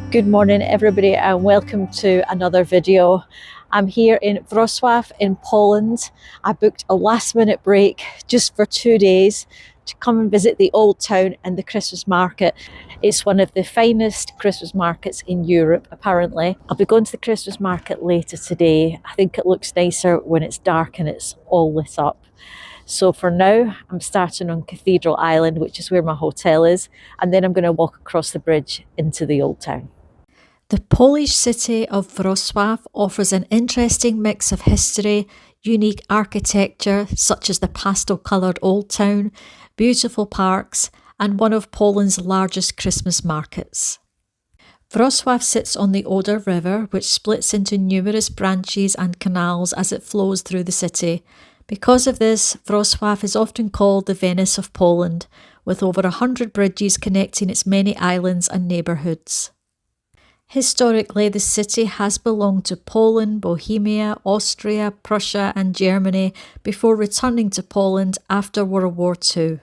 Good morning everybody and welcome to another video. I'm here in Wrocław in Poland. I booked a last minute break just for 2 days to come and visit the old town and the Christmas market. It's one of the finest Christmas markets in Europe apparently. I'll be going to the Christmas market later today. I think it looks nicer when it's dark and it's all lit up. So for now, I'm starting on Cathedral Island, which is where my hotel is, and then I'm going to walk across the bridge into the old town. The Polish city of Wrocław offers an interesting mix of history, unique architecture such as the pastel-coloured old town, beautiful parks, and one of Poland's largest Christmas markets. Wrocław sits on the Oder River, which splits into numerous branches and canals as it flows through the city. Because of this, Wrocław is often called the Venice of Poland, with over 100 bridges connecting its many islands and neighbourhoods. Historically, the city has belonged to Poland, Bohemia, Austria, Prussia and Germany before returning to Poland after World War II.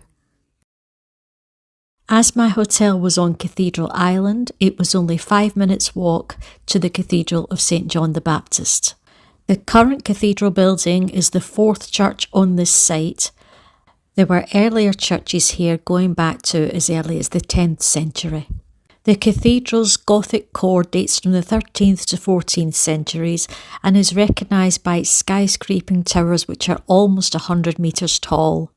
As my hotel was on Cathedral Island, it was only 5 minutes walk to the Cathedral of St John the Baptist. The current cathedral building is the fourth church on this site. There were earlier churches here going back to as early as the 10th century. The cathedral's Gothic core dates from the 13th to 14th centuries and is recognised by its skyscraping towers which are almost 100 metres tall.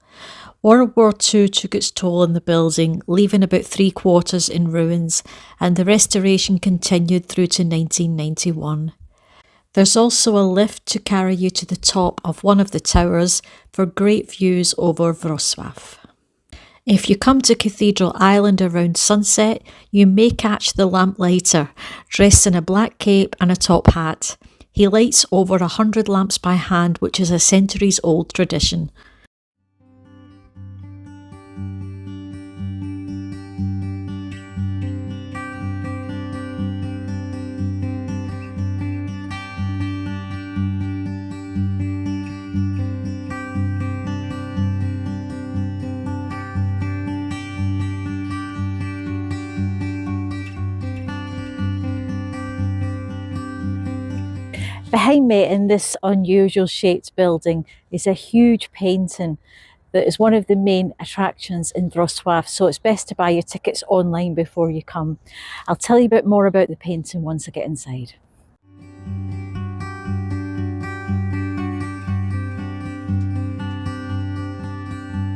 World War II took its toll on the building, leaving about 3/4 in ruins, and the restoration continued through to 1991. There's also a lift to carry you to the top of one of the towers for great views over Wrocław. If you come to Cathedral Island around sunset, you may catch the lamplighter, dressed in a black cape and a top hat. He lights over 100 lamps by hand, which is a centuries-old tradition. Behind me in this unusual shaped building is a huge painting that is one of the main attractions in Wrocław, so it's best to buy your tickets online before you come. I'll tell you a bit more about the painting once I get inside.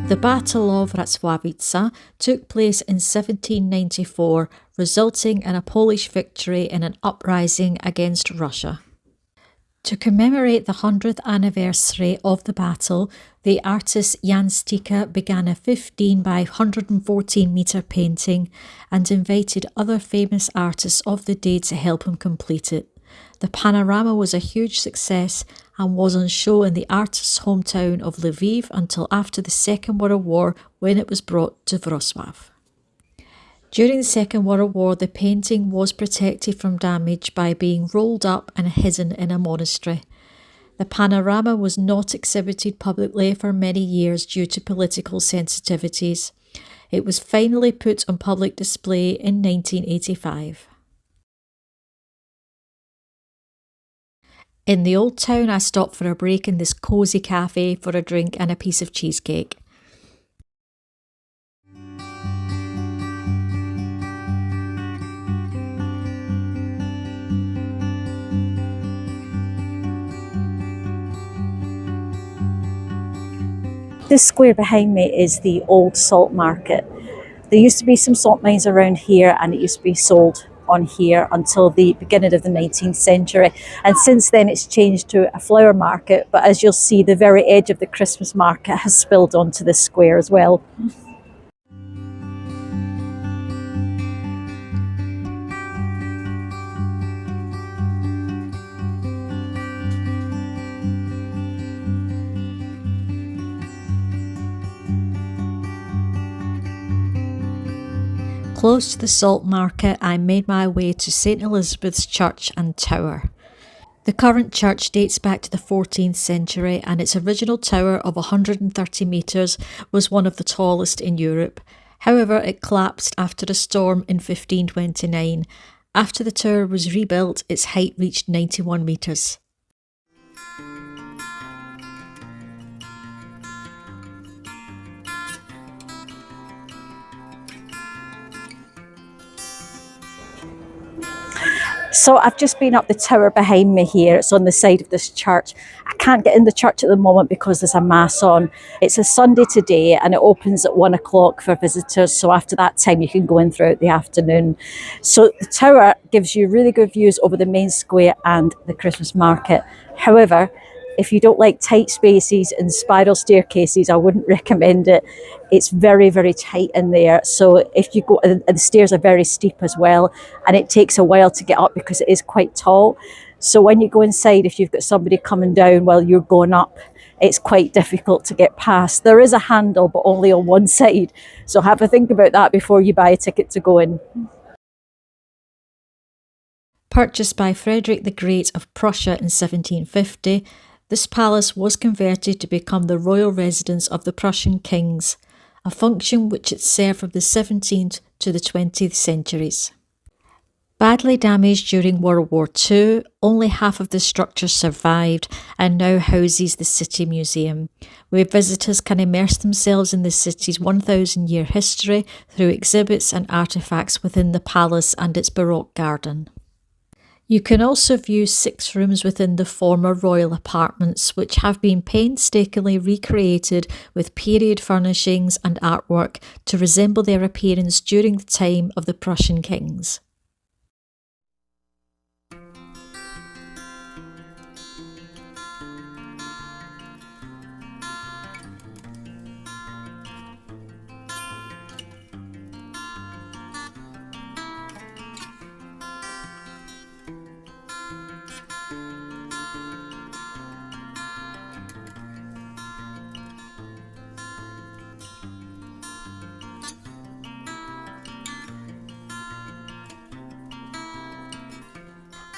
The Battle of Wrocławice took place in 1794, resulting in a Polish victory in an uprising against Russia. To commemorate the 100th anniversary of the battle, the artist Jan Stika began a 15 by 114 metre painting and invited other famous artists of the day to help him complete it. The Panorama was a huge success and was on show in the artist's hometown of Lviv until after the Second World War, when it was brought to Wrocław. During the Second World War, the painting was protected from damage by being rolled up and hidden in a monastery. The Panorama was not exhibited publicly for many years due to political sensitivities. It was finally put on public display in 1985. In the old town, I stopped for a break in this cosy cafe for a drink and a piece of cheesecake. This square behind me is the old salt market. There used to be some salt mines around here and it used to be sold on here until the beginning of the 19th century. And since then it's changed to a flower market, but as you'll see, the very edge of the Christmas market has spilled onto this square as well. Close to the salt market, I made my way to St Elizabeth's Church and Tower. The current church dates back to the 14th century and its original tower of 130 metres was one of the tallest in Europe. However, it collapsed after a storm in 1529 After the tower was rebuilt, its height reached 91 metres. So I've just been up the tower behind me here. It's on the side of this church. I can't get in the church at the moment because there's a mass on. It's a Sunday today and it opens at 1 o'clock for visitors. So after that time, you can go in throughout the afternoon. So the tower gives you really good views over the main square and the Christmas market. However, if you don't like tight spaces and spiral staircases, I wouldn't recommend it. It's very, very tight in there. So if you go, and the stairs are very steep as well, and it takes a while to get up because it is quite tall. So when you go inside, if you've got somebody coming down while you're going up, it's quite difficult to get past. There is a handle, but only on one side. So have a think about that before you buy a ticket to go in. Purchased by Frederick the Great of Prussia in 1750, this palace was converted to become the royal residence of the Prussian kings, a function which it served from the 17th to the 20th centuries. Badly damaged during World War II, only half of the structure survived and now houses the City Museum, where visitors can immerse themselves in the city's 1,000-year history through exhibits and artefacts within the palace and its Baroque garden. You can also view 6 rooms within the former royal apartments, which have been painstakingly recreated with period furnishings and artwork to resemble their appearance during the time of the Prussian kings.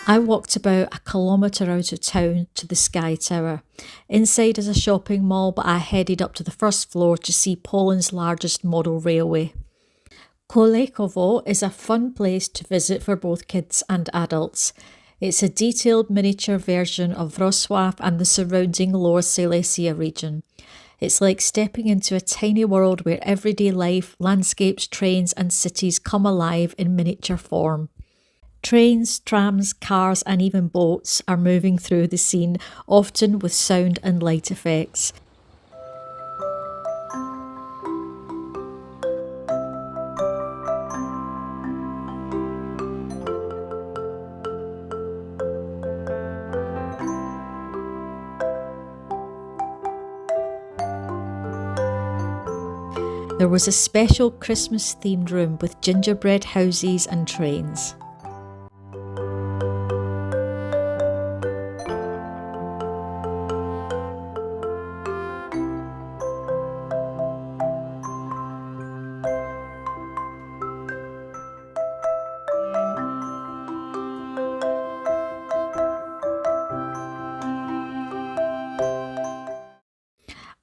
I walked about a kilometre out of town to the Sky Tower. Inside is a shopping mall, but I headed up to the first floor to see Poland's largest model railway. Kolejowo is a fun place to visit for both kids and adults. It's a detailed miniature version of Wrocław and the surrounding Lower Silesia region. It's like stepping into a tiny world where everyday life, landscapes, trains and cities come alive in miniature form. Trains, trams, cars and even boats are moving through the scene, often with sound and light effects. There was a special Christmas-themed room with gingerbread houses and trains.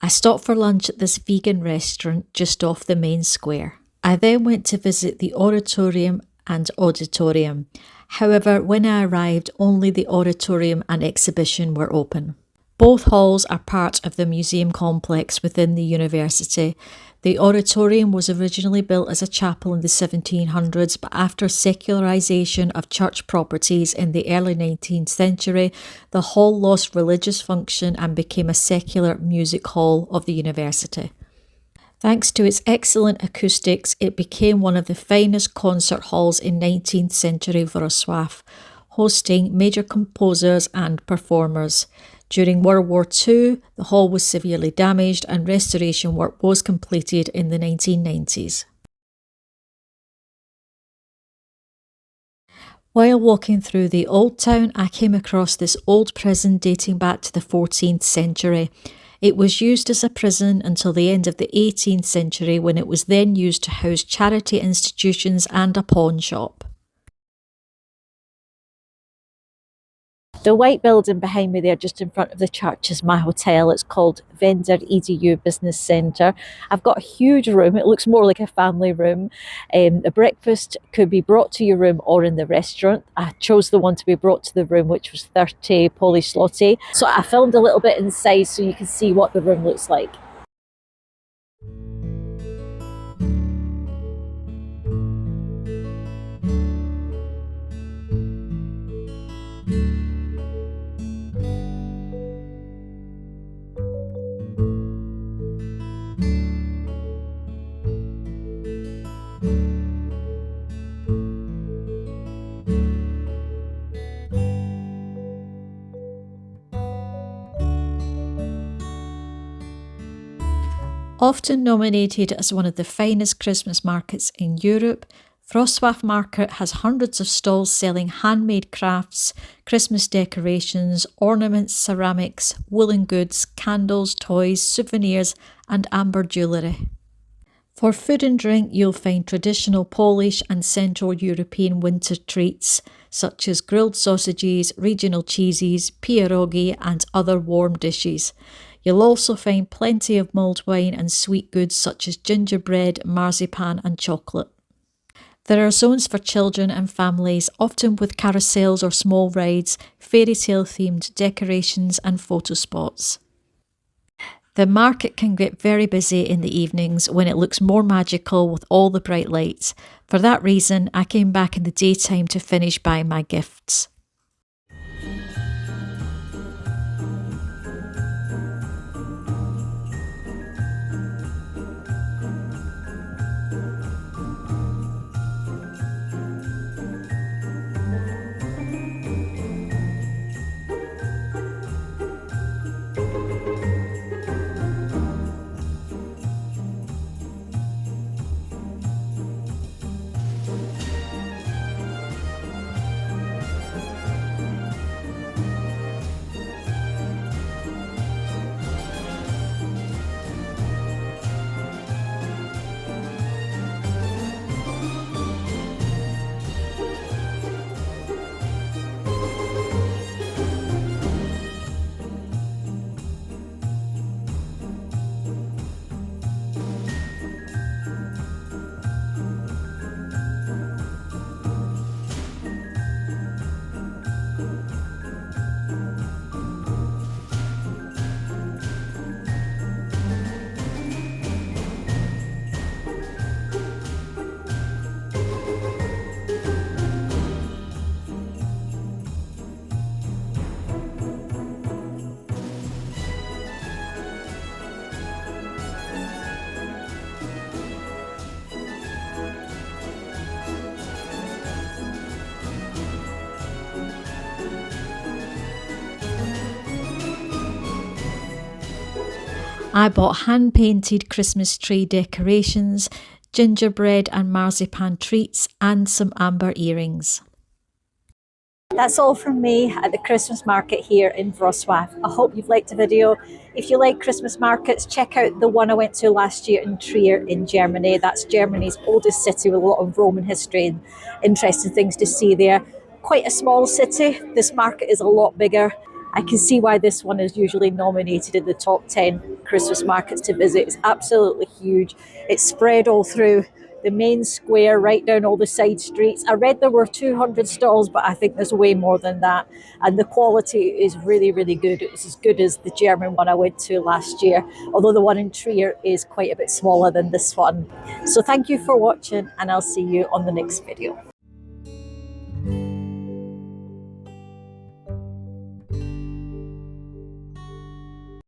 I stopped for lunch at this vegan restaurant just off the main square. I then went to visit the Oratorium and Auditorium. However, when I arrived, only the Oratorium and exhibition were open. Both halls are part of the museum complex within the university. The Oratorium was originally built as a chapel in the 1700s, but after secularisation of church properties in the early 19th century, the hall lost religious function and became a secular music hall of the university. Thanks to its excellent acoustics, it became one of the finest concert halls in 19th century Wrocław, hosting major composers and performers. During World War II, the hall was severely damaged and restoration work was completed in the 1990s. While walking through the Old Town, I came across this old prison dating back to the 14th century. It was used as a prison until the end of the 18th century, when it was then used to house charity institutions and a pawn shop. The white building behind me there, just in front of the church, is my hotel. It's called Vendor EDU Business Centre. I've got a huge room. It looks more like a family room. The breakfast could be brought to your room or in the restaurant. I chose the one to be brought to the room, which was 30 Polish zloty. So I filmed a little bit inside so you can see what the room looks like. Often nominated as one of the finest Christmas markets in Europe, Wrocław Market has hundreds of stalls selling handmade crafts, Christmas decorations, ornaments, ceramics, woolen goods, candles, toys, souvenirs, and amber jewellery. For food and drink, you'll find traditional Polish and Central European winter treats, such as grilled sausages, regional cheeses, pierogi, and other warm dishes. You'll also find plenty of mulled wine and sweet goods such as gingerbread, marzipan and chocolate. There are zones for children and families, often with carousels or small rides, fairy tale themed decorations and photo spots. The market can get very busy in the evenings when it looks more magical with all the bright lights. For that reason, I came back in the daytime to finish buying my gifts. I bought hand-painted Christmas tree decorations, gingerbread and marzipan treats, and some amber earrings. That's all from me at the Christmas market here in Wrocław. I hope you've liked the video. If you like Christmas markets, check out the one I went to last year in Trier in Germany. That's Germany's oldest city with a lot of Roman history and interesting things to see there. Quite a small city. This market is a lot bigger. I can see why this one is usually nominated in the top 10 Christmas markets to visit. It's absolutely huge. It's spread all through the main square, right down all the side streets. I read there were 200 stalls, but I think there's way more than that. And the quality is really, really good. It's as good as the German one I went to last year, although the one in Trier is quite a bit smaller than this one. So thank you for watching, and I'll see you on the next video.